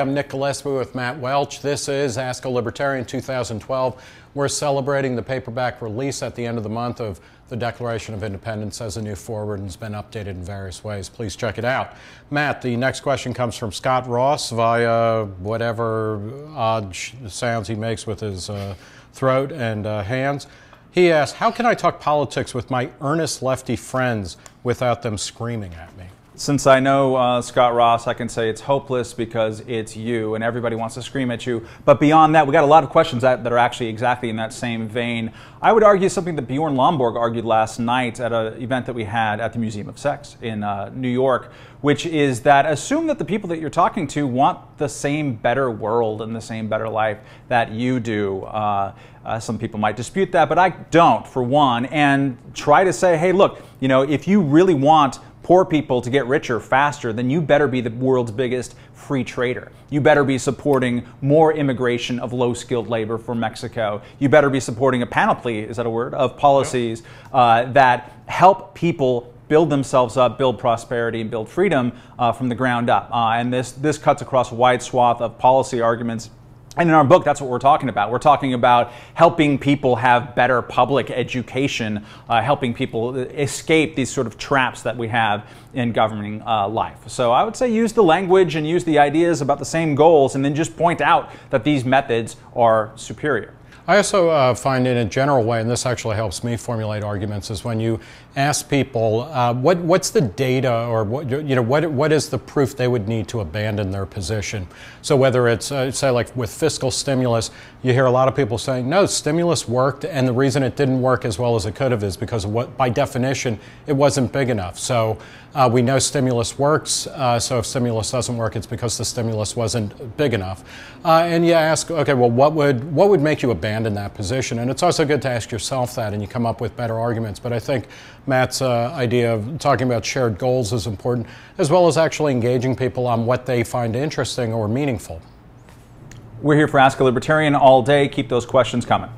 I'm Nick Gillespie with Matt Welch. This is Ask a Libertarian 2012. We're celebrating the paperback release at the end of the month of the Declaration of Independence as a new forward and has been updated in various ways. Please check it out. Matt, the next question comes from Scott Ross via whatever odd sounds he makes with his throat and hands. He asks, how can I talk politics with my earnest lefty friends without them screaming at me? Since I know Scott Ross, I can say it's hopeless because it's you and everybody wants to scream at you. But beyond that, we got a lot of questions that are actually exactly in that same vein. I would argue something that Bjorn Lomborg argued last night at an event that we had at the Museum of Sex in New York, which is that assume that the people that you're talking to want the same better world and the same better life that you do. Some people might dispute that, but I don't, for one, and try to say, hey, look, you know, if you really want poor people to get richer faster, then you better be the world's biggest free trader. You better be supporting more immigration of low-skilled labor from Mexico. You better be supporting a panoply, is that a word, of policies that help people build themselves up, build prosperity, and build freedom from the ground up. And this cuts across a wide swath of policy arguments. And in our book, that's what we're talking about. We're talking about helping people have better public education, helping people escape these sort of traps that we have in governing life. So I would say use the language and use the ideas about the same goals, and then just point out that these methods are superior. I also find in a general way, and this actually helps me formulate arguments, is when you ask people what's the data or what is the proof they would need to abandon their position. So whether it's say like with fiscal stimulus, you hear a lot of people saying no, stimulus worked, and the reason it didn't work as well as it could have is because of what, by definition, it wasn't big enough. So we know stimulus works, so if stimulus doesn't work, it's because the stimulus wasn't big enough. And you ask, okay, well, what would make you abandon that position? And it's also good to ask yourself that, and you come up with better arguments. But I think Matt's idea of talking about shared goals is important, as well as actually engaging people on what they find interesting or meaningful. We're here for Ask a Libertarian all day. Keep those questions coming.